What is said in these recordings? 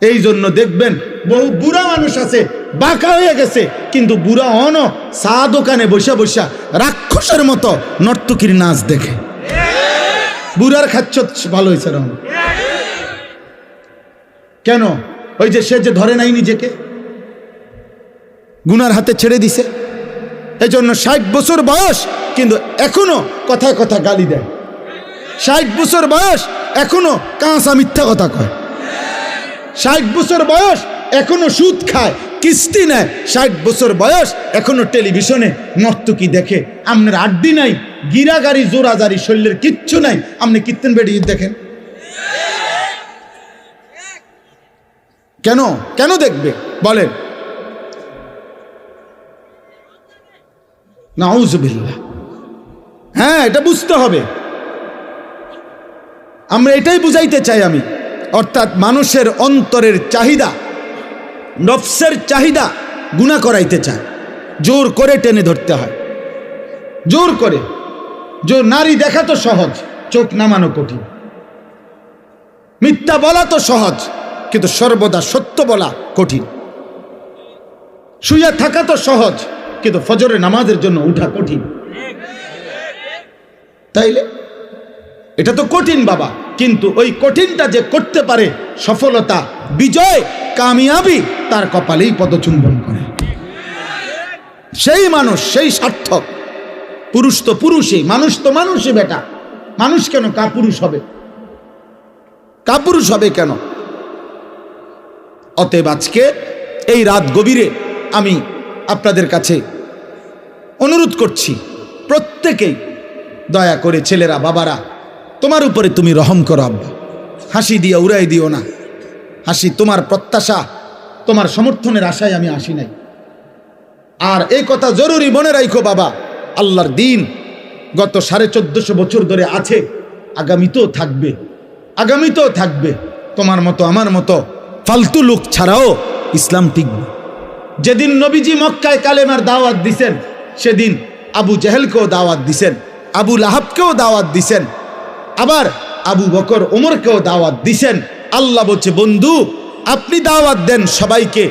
এই জন্য দেখবেন বহু বুড়া মানুষ আছে, বাঁকা হয়ে গেছে, কিন্তু বুড়া হন চা দোকানে বসে বসে রাক্ষসের মতো নর্তকীর নাচ দেখে। বুড়ার খাচ্ছ ভালো হয়েছে রহন কেন? ওই যে সে যে ধরে নাই নিজেকে, গুনার হাতে ছেড়ে দিছে। এই জন্য 60 বছর বয়স কিন্তু এখনো কথায় কথা গালি দেয়। 60 বছর বয়স এখনো কাঁচা মিথ্যা কথা কয়। 60 বছর বয়স এখনো সুদ খায়, কিস্তি নেয়। 60 বছর বয়স এখনো টেলিভিশনে নর্তকী দেখে। আপনার আড্ডি নাই, গিরাগাড়ি জোরাজারি, শরীরের কিচ্ছু নাই, আপনি কীর্তন বেড়িয়ে দেখেন কেন? কেন দেখবে বলেন? নাউজুবিল্লাহ। হ্যাঁ, এটা বুঝতে হবে। আমরা এটাই বুঝাইতে চাই আমি, অর্থাৎ মানুষের অন্তরের চাহিদা, নফসের চাহিদা গুনাহ করাইতে চায়, জোর করে টেনে ধরতে হয়, জোর করে। যে নারী দেখা তো সহজ, চোখ নামানো কঠিন। মিথ্যা বলা তো সহজ, কিন্তু সর্বদা সত্য বলা কঠিন। শুয়ে থাকা তো সহজ, কিন্তু ফজরের নামাজের জন্য উঠা কঠিন। তাইলে এটা তো কঠিন বাবা, কিন্তু ওই কঠিনটা যে করতে পারে, সফলতা, বিজয়, কামিয়াবি তার কপালেই পদচুম্বন করে, সেই মানুষ, সেই সার্থক। পুরুষ তো পুরুষই, মানুষ তো মানুষই বেটা। মানুষ কেন কাপুরুষ হবে? কাপুরুষ হবে কেন? অতএব আজকে এই রাত গভীরে আমি আপনাদের কাছে অনুরোধ করছি, প্রত্যেকেই দয়া করে, ছেলেরা, বাবারা, তোমার উপরে তুমি রহম করো আব্বা। হাসি দিয়ে উড়াই দিও না। হাসি তোমার প্রত্যাশা, তোমার সমর্থনের আশায় আমি আসি নাই। আর এই কথা জরুরি মনে রাখো বাবা, আল্লাহর দিন গত 1450 বছর ধরে আছে, আগামীতেও থাকবে, আগামীতেও থাকবে। তোমার মতো আমার মতো ফালতু লোক ছাড়াও ইসলাম টিকবে। যেদিন নবীজি মক্কায় কালেমার দাওয়াত দিছেন, সেদিন আবু জেহেলকেও দাওয়াত দিছেন, আবু লাহাবকেও দাওয়াত দিছেন, আবার আবু বকর ওমরকেও দাওয়াত দিছেন। আল্লাহ বলছে, বন্ধু আপনি দাওয়াত দেন সবাইকে,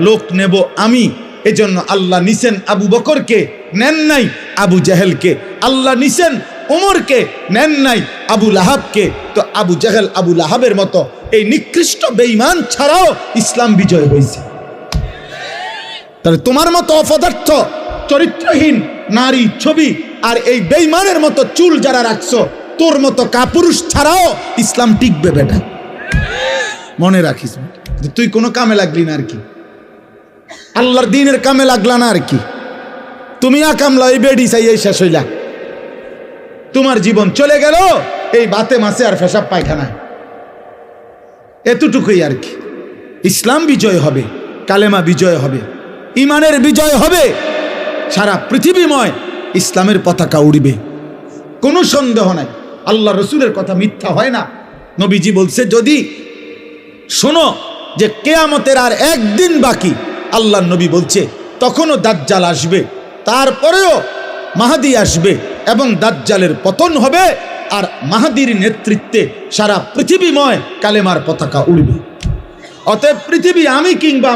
লোক নেব আমি। এজন্য আল্লাহ নিছেন আবু বকরকে, নেন নাই আবু জেহেলকে। আল্লাহ নিছেন ওমরকে, নেন নাই আবু লাহাবকে। তো আবু জেহেল, আবু লাহাবের মতো এই নিকৃষ্ট বেঈমান ছাড়াও ইসলাম বিজয় হয়েছে। তাহলে তোমার মতো অপদার্থ, চরিত্রহীন নারী ছবি আর এই বেঈমানের মতো চুল যারা রাখছো, তোর মতো কাপুরুষ ছাড়াও ইসলাম টিকবে বেটা। মনে রাখিস, তুই কোনো কামে লাগলি না আর কি, আল্লাহর দ্বীনের কামে লাগলা না আর কি। তুমি কামলা এই বেডি চাই এই শেষ হইলা, তোমার জীবন চলে গেল এই বাতে মাসে আর পেশাব পায়খানায়, এতটুকুই আর কি। ইসলাম বিজয় হবে, কালেমা বিজয় হবে, ইমানের বিজয় হবে, সারা পৃথিবীময় ইসলামের পতাকা উড়বে, কোনো সন্দেহ নাই। আল্লাহ রসুলের কথা মিথ্যা হয় না। নবীজি বলছে, যদি শোনো যে কেয়ামতের আর একদিন বাকি, আল্লাহ নবী বলছে তখনও দাজ্জাল আসবে, তারপরেও মাহাদি আসবে এবং দাজ্জালের পতন হবে, আর মাহাদির নেতৃত্বে সারা পৃথিবীময় কালেমার পতাকা উড়বে। অতএব পৃথিবী, আমি কিংবা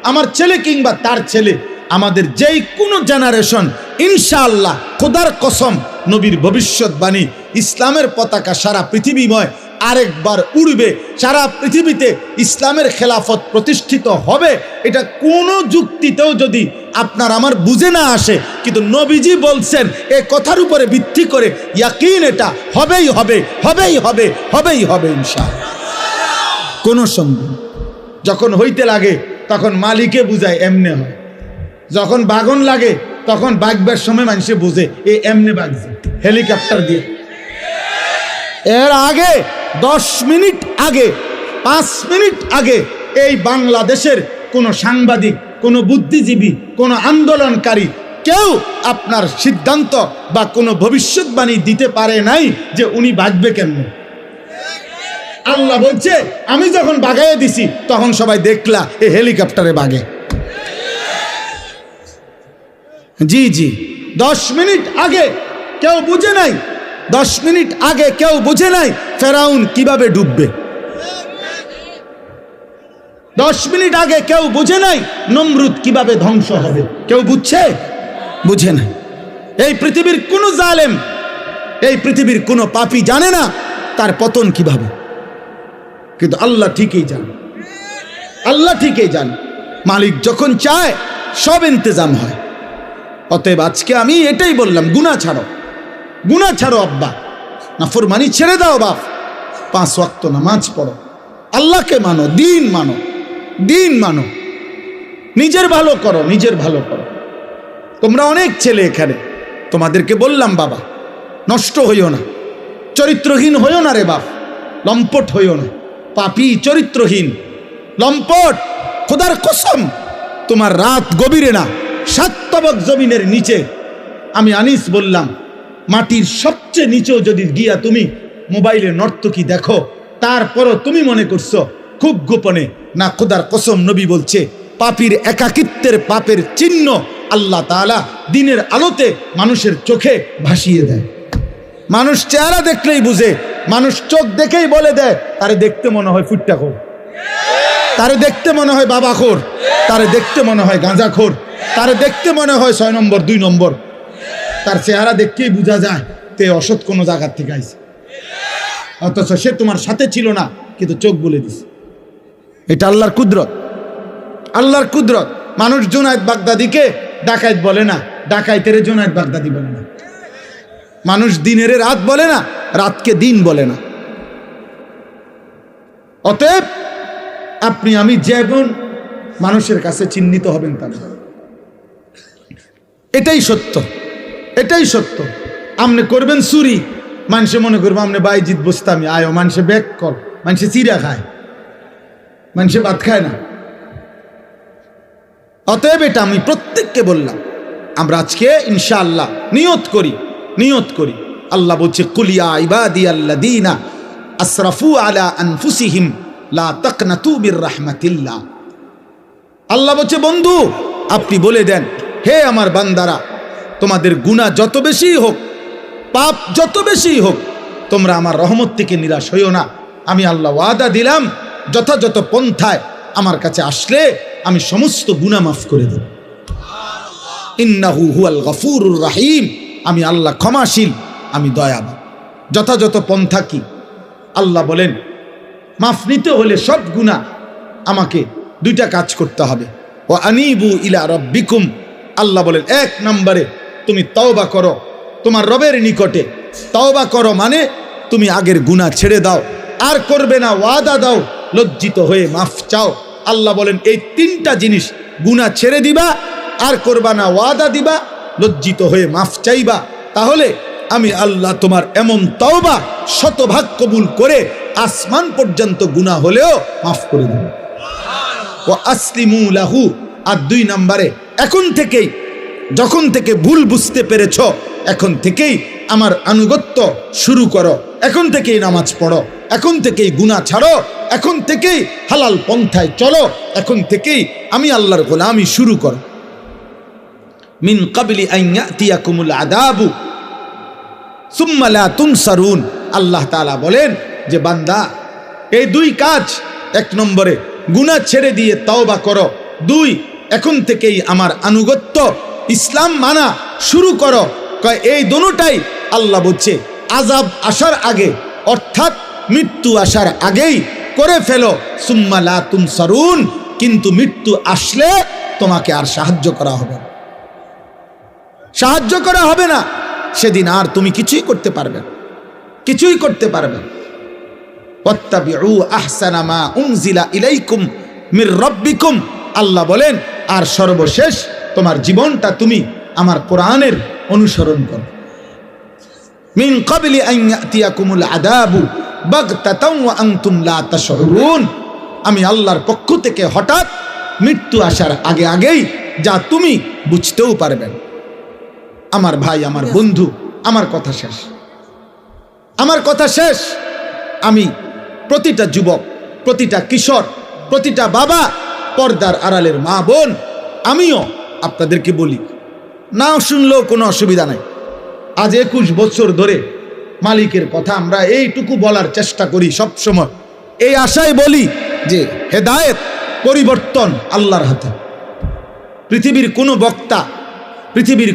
আমার ছেলে কিংবা তার ছেলে, আমাদের যেই কোনো জেনারেশন, ইনশাআল্লাহ খোদার কসম, নবীর ভবিষ্যৎবাণী, ইসলামের পতাকা সারা পৃথিবীময় আরেকবার উড়বে। সারা পৃথিবীতে ইসলামের খেলাফত প্রতিষ্ঠিত হবে। এটা কোনো যুক্তিতেও যদি আপনার আমার বুঝে না আসে, কিন্তু নবীজি বলছেন, এ কথার উপরে ভিত্তি করে ইয়াকিন, এটা হবেই হবে, হবেই হবে, হবেই হবে ইনশাআল্লাহ, কোনো সন্দেহ। যখন হইতে লাগে তখন মালিকে বুঝায় এমনে হয়, যখন বাগন লাগে তখন বাগবার সময় মানুষে বুঝে এ এমনে বাগছে হেলিকপ্টার দিয়ে। এর আগে 10 মিনিট আগে, 5 মিনিট আগে এই বাংলাদেশের কোনো সাংবাদিক, কোনো বুদ্ধিজীবী, কোনো আন্দোলনকারী কেউ আপনার সিদ্ধান্ত বা কোনো ভবিষ্যৎবাণী দিতে পারে নাই যে উনি বাগবে কেমনে। আল্লাহ বলছে, আমি যখন বাগাইয়ে দিছি তখন সবাই দেখলা এই হেলিকপ্টারে বাগে। জি জি, 10 মিনিট আগে কেউ বুঝে নাই, 10 মিনিট আগে কেউ বুঝে নাই ফেরাউন কিভাবে ডুববে। 10 মিনিট আগে কেউ বুঝে নাই নমরুদ কিভাবে ধ্বংস হবে। কেউ বুঝছে? বুঝে নাই। এই পৃথিবীর কোনো জালেম, এই পৃথিবীর কোনো পাপী জানে না তার পতন কিভাবে, কিন্তু আল্লাহ ঠিকই জানে। আল্লাহ ঠিকই জানে। মালিক যখন চায় সব ইন্তজাম হয়। অতএব আজকে আমি এটাই বললাম, গুনাহ ছাড়ো, গুনাহ ছাড়ো আব্বা, নাফরমানি ছেড়ে দাও বাপ, 5 ওয়াক্ত নামাজ পড়ো, আল্লাহকে মানো, দিন মানো, দিন মানো, নিজের ভালো করো, নিজের ভালো করো। তোমরা অনেক ছেলে এখানে, তোমাদেরকে বললাম বাবা নষ্ট হইও না, চরিত্রহীন হইও না রে বাপ, লম্পট হইও না, পাপী চরিত্রহীন লম্পট। খোদার কসম তোমার রাত গভীরে না, 7 তবক জমিনের নিচে, আমি আনিস বললাম মাটির সবচেয়ে নিচেও যদি গিয়া তুমি মোবাইলে নর্তকী দেখো, তারপরও তুমি মনে করছো খুব গোপনে, না খোদার কসম নবী বলছে পাপীর একাকিত্বের পাপের চিহ্ন আল্লাহ তাআলা দিনের আলোতে মানুষের চোখে ভাসিয়ে দেয়। মানুষ চেহারা দেখলেই বুঝে, মানুষ চোখ দেখেই বলে দেয় তারে দেখতে মনে হয় ফুট্টাখোর, তারে দেখতে মনে হয় বাবাখোর, তারে দেখতে মনে হয় গাঁজাখোর, তারে দেখতে মনে হয় 6 নম্বর 2 নম্বর। তার চেহারা দেখতেই বোঝা যায় তে অসৎ কোনো জায়গার থেকে আইছে, অথচ সে তোমার সাথে ছিল না, কিন্তু চোখ বলে দিছে। এটা আল্লাহর কুদরত, আল্লাহর কুদরত। মানুষ জুনায়েদ বাগদাদিকে ডাকাইত বলে না, ডাকাইতের জুনায়েদ বাগদাদি বলে না। মানুষ দিনের রাত বলে না, রাতকে দিন বলে না। অতএব আপনি আমি যেমন মানুষের কাছে চিহ্নিত হবেন তা না, এটাই সত্য, এটাই সত্য। আপনি করবেন চুরি, মানুষে মনে করবো আপনি বাইজিৎ বস্তামি, আয়ো মানুষে ব্যাগ কর, মানুষে চিরা খায়, মানুষে ভাত খায় না। অতএব এটা আমি প্রত্যেককে বললাম, আমরা আজকে ইনশাআল্লাহ নিয়ত করি, নিয়ত করি। আল্লাহ বলছে কুলিয়া ইবাদিয়াল্লাযীনা আসরাফু আলা আনফুসিহিম লা তাকনাতু মির রাহমাতিল্লাহ। আল্লাহ বলছে বন্ধু আপনি বলে দেন, হে আমার বান্দারা, তোমাদের গুনাহ যত বেশি হোক, পাপ যত বেশি হোক, তোমরা আমার রহমত থেকে নিরাশ হইও না। আমি আল্লাহ ওয়াদা দিলাম যথাযথ পন্থায় আমার কাছে আসলে আমি সমস্ত গুনাহ মাফ করে দেব। ইন্নাহু হুয়াল গফুরুর রাহিম, আমি আল্লাহ ক্ষমাশীল, আমি দয়ালু। যথাযথ পন্থা কি? আল্লাহ বলেন মাফ নিতে হলে সব গুনাহ আমাকে 2টা কাজ করতে হবে। ওয়া আনিবু ইলা রাব্বিকুম, আল্লাহ বলেন 1 নম্বরে তুমি তওবা করো তোমার রবের নিকটে। তওবা করো মানে তুমি আগের গুনাহ ছেড়ে দাও, আর করবে না, ওয়াদা দাও, লজ্জিত হয়ে মাফ চাও। আল্লাহ বলেন এই 3টা জিনিস, গুনাহ ছেড়ে দিবা, আর করবা না, ওয়াদা দিবা, লজ্জিত হয়ে মাফ চাইবা, তাহলে আমি আল্লাহ তোমার এমন তওবা শতভাগ কবুল করে আসমান পর্যন্ত গুনাহ হলেও মাফ করে দেব। ওয়া আসলিমু লাহু, আর 2 নম্বরে এখন থেকেই, যখন থেকে ভুল বুঝতে পেরেছ, এখন থেকেই আমার আনুগত্য শুরু করো, এখন থেকেই নামাজ পড়ো, এখন থেকেই গুনাহ ছাড়ো, এখন থেকেই হালাল পন্থায় চলো, এখন থেকেই আমি আল্লাহর গোলামি শুরু করো। মিন ক্বাবলি আন ইয়াতিয়াকুমুল আযাবু সুম্মা লা তুনসারুন, আল্লাহ তাআলা বলেন যে বান্দা এই 2 কাজ, 1 নম্বরে গুনাহ ছেড়ে দিয়ে তওবা করো, 2 এখন থেকেই আমার আনুগত্য ইসলাম মানা শুরু করো। কয় এই দুটোটাই আল্লাহ বলছে আযাব আসার আগে, অর্থাৎ মৃত্যু আসার আগেই করে ফেলো। সুম্মা লা তুনসারুন, কিন্তু মৃত্যু আসলে তোমাকে আর সাহায্য করা হবে না, সাহায্য করা হবে না, সেদিন আর তুমি কিছুই করতে পারবে না, কিছুই করতে পারবে না। ওয়াত্তাবিউ আহসানা মা উনজিলা ইলাইকুম মির রাব্বিকুম, আল্লাহ বলেন আর সর্বশেষ তোমার জীবনটা তুমি আমার কোরআনের অনুসরণ করো। মিন ক্বাবলি আন ইয়াতিয়াকুমুল আযাবু বাগতাতাও ওয়া আনতুম লা তাশউরুন, আমি আল্লাহর পক্ষ থেকে হঠাৎ মৃত্যু আসার আগে আগেই যা তুমি বুঝতেও পারবেন। আমার ভাই, আমার বন্ধু, আমার কথা শেষ, আমার কথা শেষ। আমি প্রতিটা যুবক, প্রতিটা কিশোর, প্রতিটা বাবা, পর্দার আড়ালের মা বোন, আমিও আপনাদেরকে বলি, না শুনলেও কোনো অসুবিধা নাই। আজ 21 বছর ধরে মালিকের কথা আমরা এইটুকু বলার চেষ্টা করি সব সময়, এই আশায় বলি যে হেদায়েত পরিবর্তন আল্লাহর হাতে। পৃথিবীর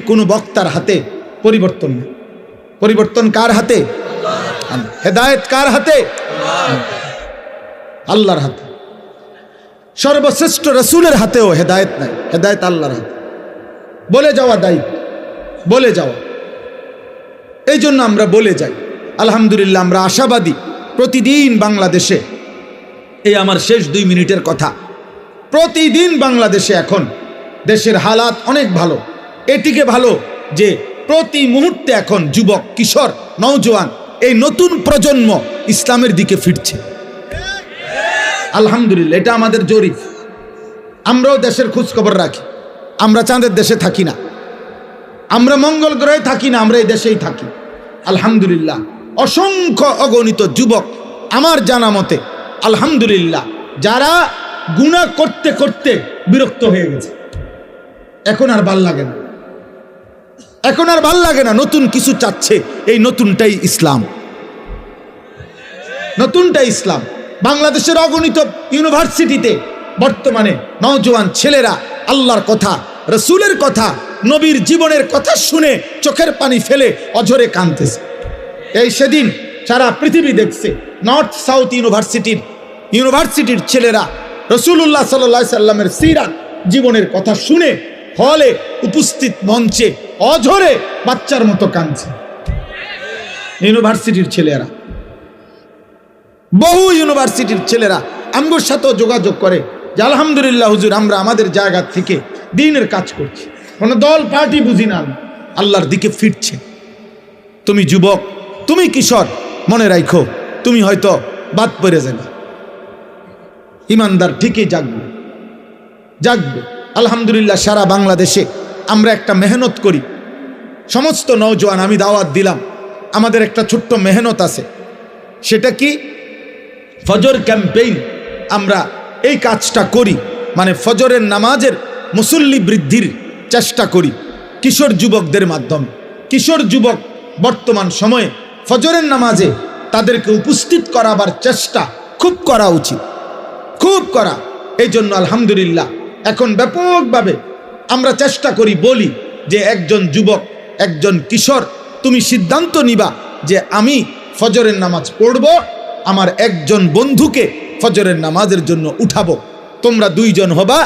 কোনো বক্তার হাতে পরিবর্তন নেই। পরিবর্তন কার হাতে? হেদায়েত কার হাতে? আল্লাহর হাতে। সর্বশ্রেষ্ঠ রাসূলের হাতেও হেদায়েত নাই, হেদায়েত আল্লাহর হাতে। বলে যাওয়া দায়িত্ব, বলে যাওয়া। এই জন্য আমরা বলে যাই, আলহামদুলিল্লাহ আমরা আশাবাদী। প্রতিদিন বাংলাদেশে, এই আমার শেষ 2 মিনিটের কথা, প্রতিদিন বাংলাদেশে এখন দেশের হালাত অনেক ভালো। এটিকে ভালো যে প্রতি মুহূর্তে এখন যুবক, কিশোর, নওজোয়ান, এই নতুন প্রজন্ম ইসলামের দিকে ফিরছে। আলহামদুলিল্লাহ, এটা আমাদের জরিপ। আমরাও দেশের খোঁজ খবর রাখি। আমরা চাঁদের দেশে থাকি না, আমরা মঙ্গল গ্রহে থাকি না, আমরা এই দেশেই থাকি। আলহামদুলিল্লাহ, অসংখ্য অগণিত যুবক আমার জানা মতে, আলহামদুলিল্লাহ, যারা গুনাহ করতে করতে বিরক্ত হয়ে গেছে, এখন আর ভাল লাগে না, এখন আর ভাল লাগে না, নতুন কিছু চাচ্ছে। এই নতুনটাই ইসলাম, নতুনটাই ইসলাম। বাংলাদেশের অগণিত ইউনিভার্সিটিতে বর্তমানে নওজোয়ান ছেলেরা আল্লাহর কথা, রসুলের কথা, নবীর জীবনের কথা শুনে চোখের পানি ফেলে অঝরে কাঁদতেছে। এই সেদিন সারা পৃথিবী দেখছে, নর্থ সাউথ ইউনিভার্সিটির ছেলেরা রাসূলুল্লাহ সাল্লাল্লাহু আলাইহি সাল্লামের সিরাত জীবনের কথা শুনে হলে উপস্থিত মঞ্চে অঝরে বাচ্চার মতো কাঁদছে। ইউনিভার্সিটির ছেলেরা, বহু ইউনিভার্সিটির ছেলেরা আমগোর সাথেও যোগাযোগ করে যে আলহামদুলিল্লাহ হুজুর, আমরা আমাদের জায়গা থেকে দ্বীনের কাজ করছি, কোনো দল পার্টি বুঝি না, আল্লাহর দিকে ফিরছে। তুমি যুবক, তুমি কিশোর, মনে রাখো তুমি হয়তো বাদ পড়ে যাবে, ইমানদার ঠিকই জাগবে, জাগবে। আলহামদুলিল্লাহ, সারা বাংলাদেশে আমরা একটা মেহনত করি। সমস্ত নওজোয়ান আমি দাওয়াত দিলাম, আমাদের একটা ছোট্ট মেহনত আছে। সেটা কি? ফজর ক্যাম্পেইন। আমরা এই কাজটা করি, মানে ফজরের নামাজের মুসল্লি বৃদ্ধির চেষ্টা করি কিশোর যুবকদের মাধ্যমে। কিশোর যুবক বর্তমান সময়ে ফজরের নামাজে তাদেরকে উপস্থিত করাবার চেষ্টা খুব করা উচিত, খুব করা। এই জন্য আলহামদুলিল্লাহ এখন ব্যাপকভাবে আমরা চেষ্টা করি, বলি যে একজন যুবক, একজন কিশোর, তুমি সিদ্ধান্ত নিবা যে আমি ফজরের নামাজ পড়ব, আমার একজন বন্ধুকে ফজরের নামাজের জন্য উঠাবো। তোমরা 2 জন হবা,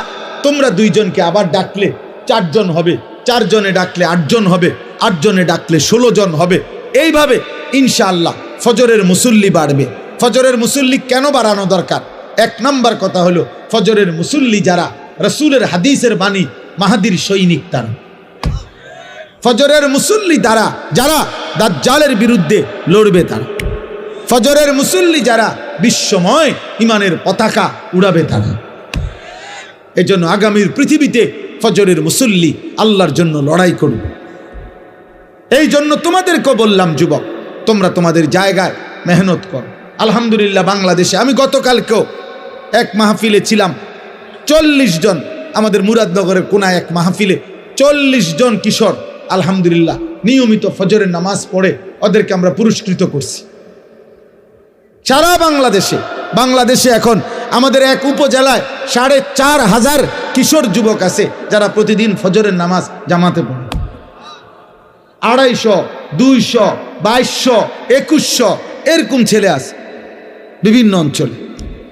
তোমরা 2 জনকে আবার ডাকলে 4 জন হবে, 4 জনে ডাকলে 8 জন হবে, 8 জনে ডাকলে 16 জন হবে। এইভাবে ইনশাআল্লাহ ফজরের মুসল্লি বাড়বে। ফজরের মুসল্লি কেন বাড়ানো দরকার? 1 নম্বর কথা হলো, ফজরের মুসল্লি যারা রাসূলের হাদিসের বাণী মাহাদির সৈনিক, তারা ফজরের মুসল্লি দ্বারা যারা দাজ্জালের বিরুদ্ধে লড়বে, তারা ফজরের মুসল্লি যারা বিশ্বময় ইমানের পতাকা উড়াবে, তারা। এই জন্য আগামীর পৃথিবীতে ফজরের মুসল্লি আল্লাহর জন্য লড়াই করবে। এই জন্য তোমাদেরকে বললাম, যুবক, তোমরা তোমাদের জায়গায় মেহনত করো। আলহামদুলিল্লাহ, বাংলাদেশে আমি গতকালকেও এক মাহফিলে ছিলাম, 40 জন, আমাদের মুরাদনগরের কোনায় এক মাহফিলে 40 জন কিশোর আলহামদুলিল্লাহ নিয়মিত ফজরের নামাজ পড়ে ওদেরকে আমরা পুরস্কৃত করছি। সারা বাংলাদেশে এখন আমাদের এক উপজেলায় 4,500 কিশোর যুবক আছে যারা প্রতিদিন ফজরের নামাজ জামাতে পড়ে। 250, 200, 2200, 2100 এরকম ছেলে আছে বিভিন্ন অঞ্চলে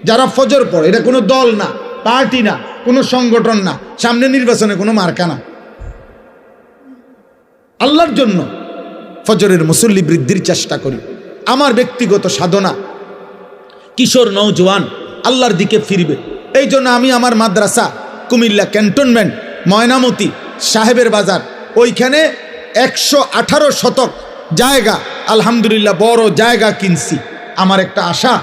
যারা ফজর পড়ে। এটা কোনো দল না, পার্টি না, কোনো সংগঠন না, সামনে নির্বাচনে কোনো মার্কা না। আল্লাহর জন্য ফজরের মুসল্লি বৃদ্ধির চেষ্টা করি। আমার ব্যক্তিগত সাধনা, কিশোর নওজোয়ান আল্লাহর দিকে ফিরবে। এই জন্য আমি আমার মাদ্রাসা কুমিল্লা ক্যান্টনমেন্ট, ময়নামতি, সাহেবের বাজার, ওইখানে 118 শতক জায়গা আলহামদুলিল্লাহ বড় জায়গা কিনছি। আমার একটা আশা,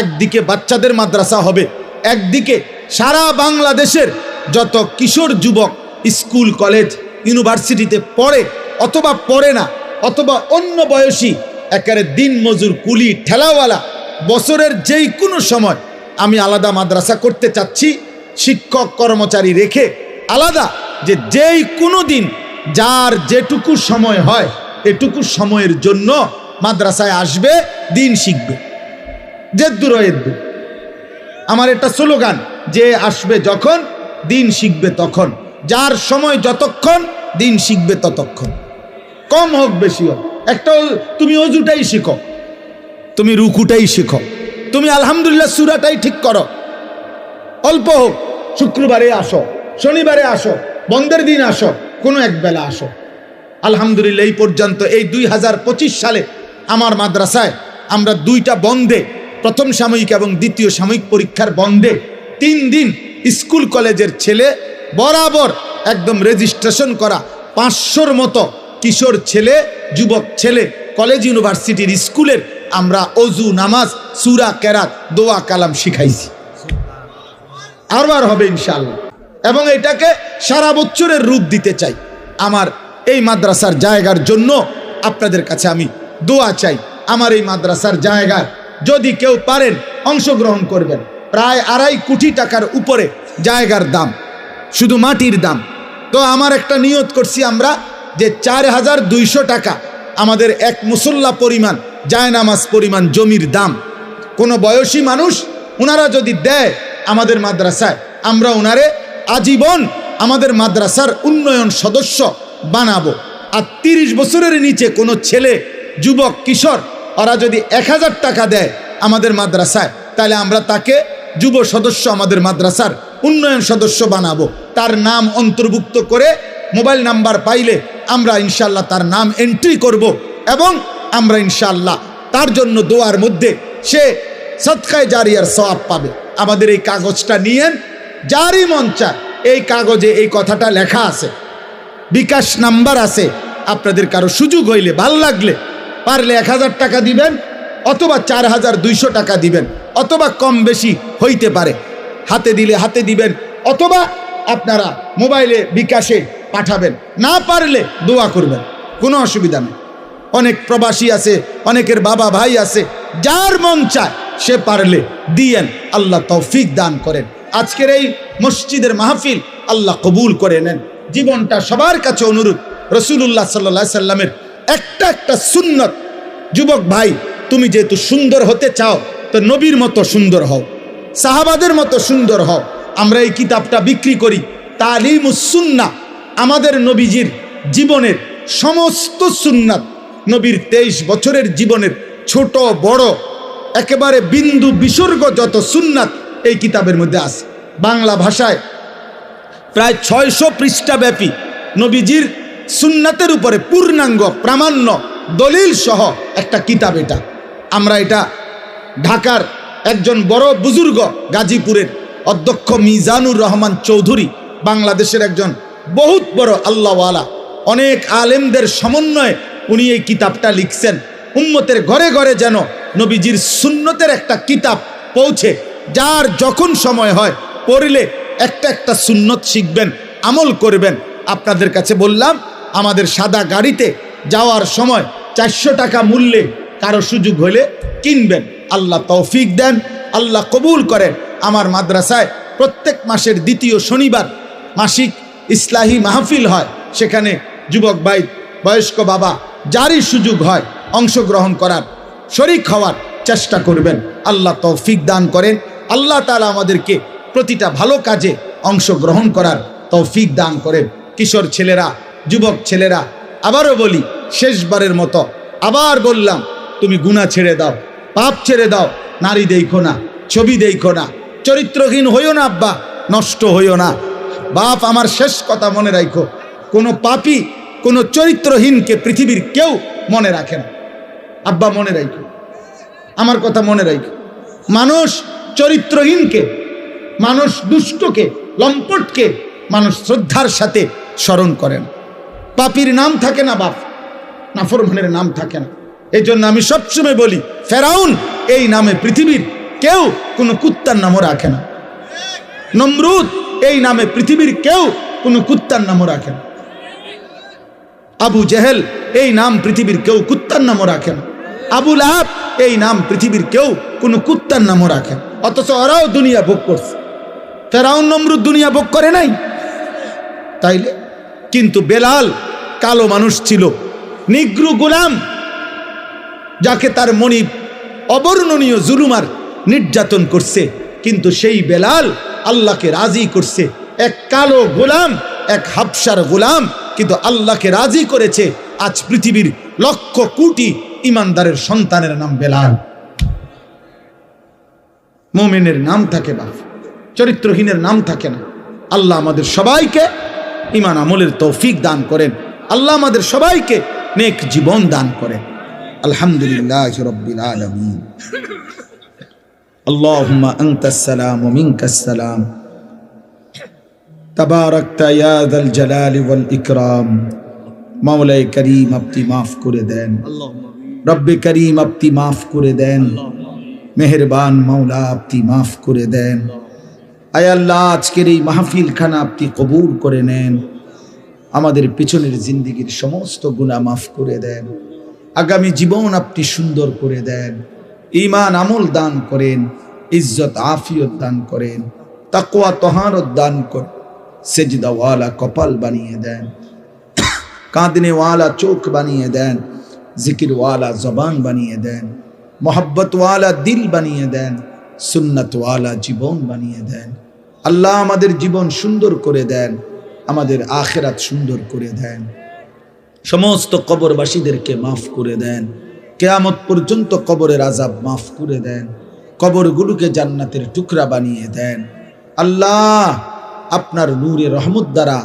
একদিকে বাচ্চাদের মাদ্রাসা হবে, একদিকে সারা বাংলাদেশের যত কিশোর যুবক স্কুল, কলেজ, ইউনিভার্সিটিতে পড়ে অথবা পড়ে না, অথবা অন্য বয়সী একেবারে দিন মজুর, কুলি, ঠেলাওয়ালা, বছরের যেই কোনো সময় আমি আলাদা মাদ্রাসা করতে চাচ্ছি, শিক্ষক কর্মচারী রেখে আলাদা, যে যেই কোনো দিন যার যেটুকু সময় হয় এটুকু সময়ের জন্য মাদ্রাসায় আসবে, দিন শিখবে, যে দূর এর দূর। আমার একটা স্লোগান, যে আসবে যখন দিন শিখবে তখন, যার সময় যতক্ষণ দিন শিখবে ততক্ষণ, কম হোক বেশি হোক। একটা তুমি অজুটাই শিখো, তুমি রুকুটাই শিখো, তুমি আলহামদুলিল্লাহ সূরাটাই ঠিক করো, অল্প হোক, শুক্রবারে আসো, শনিবারে আসো, বন্ধের দিন আসো, কোনো এক বেলা আসো। আলহামদুলিল্লাহ এই পর্যন্ত এই 2025 সালে আমার মাদ্রাসায় আমরা 2টা বন্ধে, প্রথম সাময়িক এবং দ্বিতীয় সাময়িক পরীক্ষার বন্ধে 3 দিন স্কুল কলেজের ছেলে বরাবর একদম রেজিস্ট্রেশন করা 500-র মতো কিশোর ছেলে, যুবক ছেলে, কলেজ ইউনিভার্সিটির স্কুলের আমরা অজু, নামাজ, সূরা, কেরাত, দোয়া, কালাম শিখাইছি। আরবার হবে ইনশাআল্লাহ। এবং এটাকে সারা বছরের রূপ দিতে চাই। আমার এই মাদ্রাসার জায়গার জন্য আপনাদের কাছে আমি দোয়া চাই। আমার এই মাদ্রাসার জায়গায় যদি কেউ পারেন অংশগ্রহণ করবেন। প্রায় 2.5 কোটি টাকার উপরে জায়গার দাম, শুধু মাটির দাম। তো আমার একটা নিয়ত করছি আমরা যে 4200 টাকা আমাদের এক মুসল্লা পরিমাণ, জায়নামাজ পরিমাণ জমির দাম। কোনো বয়সী মানুষ ওনারা যদি দেয় আমাদের মাদ্রাসায়, আমরা ওনারে আজীবন আমাদের মাদ্রাসার উন্নয়ন সদস্য বানাবো। আর 30 বছরের নিচে কোনো ছেলে, যুবক, কিশোর ওরা যদি 1000 টাকা দেয় আমাদের মাদ্রাসায়, তাহলে আমরা তাকে যুব সদস্য, আমাদের মাদ্রাসার উন্নয়ন সদস্য বানাবো। তার নাম অন্তর্ভুক্ত করে মোবাইল নাম্বার পাইলে আমরা ইনশাল্লাহ তার নাম এন্ট্রি করব এবং আমরা ইনশাল্লাহ তার জন্য দোয়ার মধ্যে সে সদকায়ে জারিয়ার সওয়াব পাবে। আমাদের এই কাগজটা নিয়েন, যারই মন চায় এই কাগজে এই কথাটা লেখা আছে, বিকাশ নাম্বার আছে। আপনাদের কারো সুযোগ হইলে, ভাল লাগলে, পারলে 1000 টাকা দিবেন, অথবা 4200 টাকা দিবেন, অথবা কম বেশি হইতে পারে, হাতে দিলে হাতে দিবেন, অথবা আপনারা মোবাইলে বিকাশে পাঠাবেন। না পারলে দোয়া করবেন, কোনো অসুবিধা নেই। অনেক প্রবাসী আছে, অনেকের বাবা ভাই আছে, যার মন চায় সে পারলে দিয়েন। আল্লাহ তৌফিক দান করেন। আজকের এই মসজিদের মাহফিল আল্লাহ কবুল করে নেন। জীবনটা সবার কাছে অনুরোধ, রাসূলুল্লাহ সাল্লাল্লাহু আলাইহি সাল্লামের একটা সুন্নত। যুবক ভাই, তুমি যেহেতু সুন্দর হতে চাও, তো নবীর মতো সুন্দর হও, সাহাবাদের মতো সুন্দর হও। আমরা এই কিতাবটা বিক্রি করি, তালিমুস সুন্নাহ, আমাদের নবীজির জীবনের সমস্ত সুন্নাত, নবীর 23 বছরের জীবনের ছোট বড় একেবারে বিন্দু বিসর্গ যত সুন্নাত এই কিতাবের মধ্যে আছে। বাংলা ভাষায় প্রায় 600 পৃষ্ঠা ব্যাপী নবীজির সুন্নাতের উপরে পূর্ণাঙ্গ প্রামাণ্য দলিল সহ একটা কিতাব এটা। আমরা এটা ঢাকার একজন বড় বুজুর্গ, গাজীপুরের অধ্যক্ষ মিজানুর রহমান চৌধুরী, বাংলাদেশের একজন বহুত বড় আল্লাহওয়ালা, অনেক আলেমদের সমন্বয়ে উনি এই কিতাবটা লিখছেন। উম্মতের ঘরে ঘরে যেন নবীজির সুন্নতের একটা কিতাব পৌঁছে, যার যখন সময় হয় পড়লে একটা সুন্নত শিখবেন, আমল করবেন। আপনাদের কাছে বললাম, আমাদের সাদা গাড়িতে যাওয়ার সময় 400 টাকা মূল্যে কারো সুযোগ হলে কিনবেন। আল্লাহ তৌফিক দেন, আল্লাহ কবুল করেন। আমার মাদ্রাসায় প্রত্যেক মাসের 2য় শনিবার মাসিক ইসলাহি মাহফিল হয়। সেখানে যুবক ভাই, বয়স্ক বাবা, যারই সুযোগ হয় অংশগ্রহণ করার, শরীক হওয়ার চেষ্টা করবেন। আল্লাহ তৌফিক দান করেন। আল্লাহ তাআলা আমাদেরকে প্রতিটা ভালো কাজে অংশগ্রহণ করার তৌফিক দান করেন। কিশোর ছেলেরা, যুবক ছেলেরা, আবারও বলি, শেষবারের মতো আবার বললাম, তুমি গুনাহ ছেড়ে দাও, পাপ ছেড়ে দাও, নারী দেখো না, ছবি দেখো না, চরিত্রহীন হইও না আব্বা, নষ্ট হইও না। বাপ, আমার শেষ কথা মনে রাখো, কোনো পাপী, কোনো চরিত্রহীনকে পৃথিবীর কেউ মনে রাখে না। আব্বা মনে রাখো, আমার কথা মনে রাখো। মানুষ চরিত্রহীনকে, মানুষ দুষ্টকে, লম্পটকে মানুষ শ্রদ্ধার সাথে স্মরণ করেন। পাপীর নাম থাকে না বাপ, নাফরমানের নাম থাকে না। এই জন্য আমি সবসময় বলি, ফেরাউন এই নামে পৃথিবীর কেউ কোনো কুত্তার নামও রাখে না। নমরুদ এই নামে পৃথিবীর কেউ কোনো কুত্তার নামও রাখে না। আবু জেহেল এই নাম পৃথিবীর কেউ কুত্তার নামও রাখে না। আবু লাহাব এই নাম পৃথিবীর কেউ কোনো কুত্তার নামও রাখে না। অথচ ওরাও দুনিয়া ভোগ করছে। ফেরাউন নমরুদ দুনিয়া ভোগ করে নাই তাইলে? কিন্তু বেলাল কালো মানুষ ছিল, নিগ্রু গোলাম, যাকে তার মনিব অবর্ণনীয় জুলুমার নির্যাতন করছে, কিন্তু সেই বেলাল আল্লাহকে রাজি করছে। এক কালো গোলাম, এক হাবশার গোলাম, কিন্তু আল্লাহকে রাজি করেছে। আজ পৃথিবীর লক্ষ কোটি ইমানদারের সন্তানের নাম বেলাল। মুমিনের নাম থাকে বাপ, চরিত্রহীনের নাম থাকে না। আল্লাহ আমাদের সবাইকে ঈমান আমলের তৌফিক দান করেন। আল্লাহ আমাদের সবাইকে নেক জীবন দান করেন। আলহামদুলিল্লাহি রাব্বিল আলামিন। আল্লাহুম্মা আনতাস সালাম ওয়া মিনকাস সালাম। তাবারাকতা ইয়া যাল জালালি ওয়াল ইকরাম। মাওলাই করিম আপনি মাফ করে দেন, রব্বে করিম আপনি মাফ করে দেন, মেহেরবান মাওলা আপনি মাফ করে দেন। আয় আল্লাহ, আজকের এই মাহফিল খানা আপনি কবুল করে নেন। আমাদের পিছনের জিন্দেগির সমস্ত গুনাহ মাফ করে দেন। আগামী জীবন আপনি সুন্দর করে দেন। ঈমান আমল দান করেন, ইজ্জত আফিয়ত দান করেন, তাকওয়া তহারত দান করেন, সেজদাওয়ালা কপাল বানিয়ে দেন, কাঁদনেওয়ালা চোখ বানিয়ে দেন, জিকিরওয়ালা জবান বানিয়ে দেন, মোহাব্বতওয়ালা দিল বানিয়ে দেন, সুন্নতওয়ালা জীবন বানিয়ে দেন। আল্লাহ আমাদের জীবন সুন্দর করে দেন, আমাদের আখিরাত সুন্দর করে দেন। সমস্ত কবরবাসীদেরকে মাফ করে দেন। কিয়ামত পর্যন্ত কবরের আযাব মাফ করে দেন। কবরগুলোকে জান্নাতের টুকরা বানিয়ে দেন। আল্লাহ আপনার নূরে রহমত দ্বারা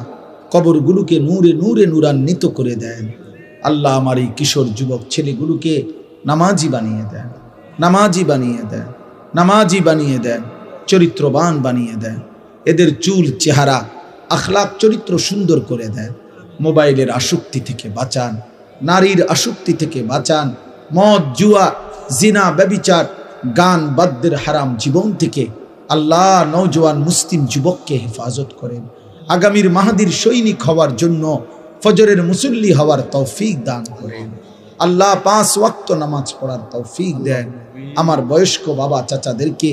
কবরগুলোকে নূরে নূরে নূরান্বিত করে দেন। আল্লাহ আমার এই কিশোর যুবক ছেলেগুলোকে নামাজি বানিয়ে দেন, নামাজি বানিয়ে দেন, নামাজি বানিয়ে দেন, চরিত্রবান বানিয়ে দেন। এদের চুল চেহারা আখলাক চরিত্র সুন্দর করে দেন। মোবাইলের আসক্তি থেকে বাঁচান, নারীর আসক্তি থেকে বাঁচান, মদ জুয়া জিনা ব্যভিচার গান বাদ্যের হারাম জীবন থেকে আল্লাহ নওজোয়ান মুসলিম যুবককে হেফাজত করেন। আগামীর মাহাদির সৈনিক হওয়ার জন্য ফজরের মুসল্লি হওয়ার তৌফিক দান করেন। আল্লাহ 5 ওয়াক্ত নামাজ পড়ার তৌফিক দেন। আমার বয়স্ক বাবা চাচাদেরকে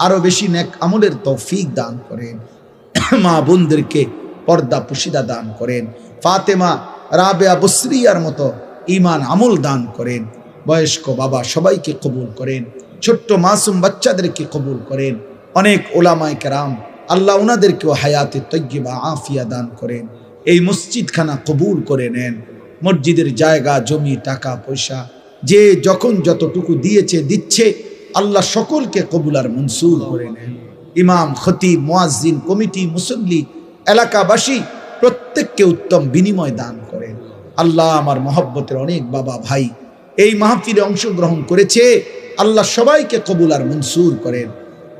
আরো বেশি নেক আমলের তৌফিক দান করেন। মা বোনদেরকে পর্দা পুশিদা দান করেন। ফাতেমা রাবেয়া বসরিয়ার মতো ঈমান আমল দান করেন। বয়স্ক বাবা সবাইকে কবুল করেন। ছোট্ট মাসুম বাচ্চাদেরকে কবুল করেন। অনেক ওলামায়ে কেরাম আল্লাহ ওনাদেরকেও হায়াতে তয়্যিবা আফিয়া দান করেন। এই মসজিদখানা কবুল করে নেন। মসজিদের জায়গা জমি টাকা পয়সা যে যখন যতটুকু দিয়েছে দিচ্ছে, আল্লাহ সকলকে কবুল আর মনসুর করে নেন। ইমাম, খতিব, মুয়াজ্জিন, কমিটি, মুসল্লি, এলাকাবাসী প্রত্যেককে উত্তম বিনিময় দান করেন। আল্লাহ আমার মহব্বতের অনেক বাবা ভাই এই মাহফিলে অংশগ্রহণ করেছে, আল্লাহ সবাইকে কবুল আর মনসুর করেন।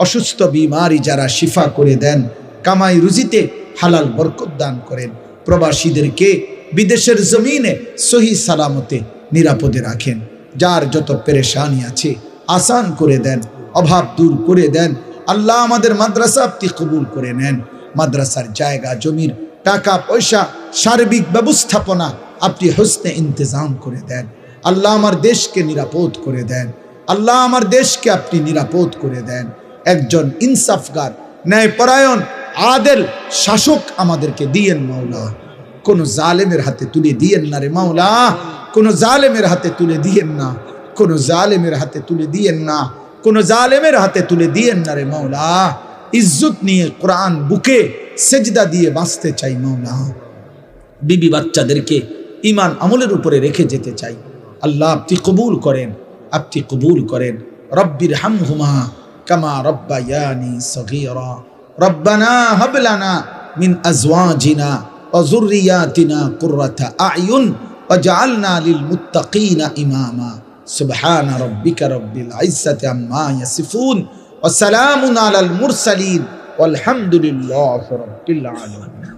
অসুস্থ বিমারি যারা শিফা করে দেন, কামাই রুজিতে হালাল বরকত দান করেন। প্রবাসীদেরকে বিদেশের জমিনে সহি সালামতে নিরাপদে রাখেন। যার যত পেরেশানি আছে আসান করে দেন, অভাব দূর করে দেন। আল্লাহ আমাদের মাদ্রাসা আপনি কবুল করে নেন। মাদ্রাসার জায়গা জমির টাকা পয়সা সার্বিক ব্যবস্থাপনা আপনি হোসনে ইন্তজাম করে দেন। আল্লাহ আমার দেশকে নিরাপদ করে দেন। আল্লাহ আমার দেশকে আপনি নিরাপদ করে দেন। একজন ইনসাফগার, ন্যায়পরায়ণ, আদেল শাসক আমাদেরকে দিয়েন মাওলা। কোন জালেমের হাতে তুলে দিয়েন না রে মাওলা, কোন জালেমের হাতে তুলে দিয়েন না, কোন জালেমের হাতে তুলে দিয়েন না, কোন জালেমের হাতে তুলে দিয়েন না রে মাওলা। ইজ্জত নিয়ে কোরআন বুকে সেজদা দিয়ে বাঁচতে চাই মাওলা। বিবি বাচ্চাদেরকে ঈমান আমলের উপরে রেখে যেতে চাই। আল্লাহ আপনি কবুল করেন, আপনি কবুল করেন। রব্বির হামহুমা কামা রব্বায়ানি সগীরা। রব্বানা হাব লানা মিন আজওয়াজিনা ওয়া যুররিয়াতিনা কুররাতা আ'য়ুন ওয়াজআলনা লিল মুত্তাকিনা ইমামা। সুবহানা রাব্বিকা রাব্বিল ইজ্জাতি আম্মা ইয়াসিফুন ওয়া সালামুন আলাল মুরসালিন ওয়ালহামদুলিল্লাহি রাব্বিল আলামিন।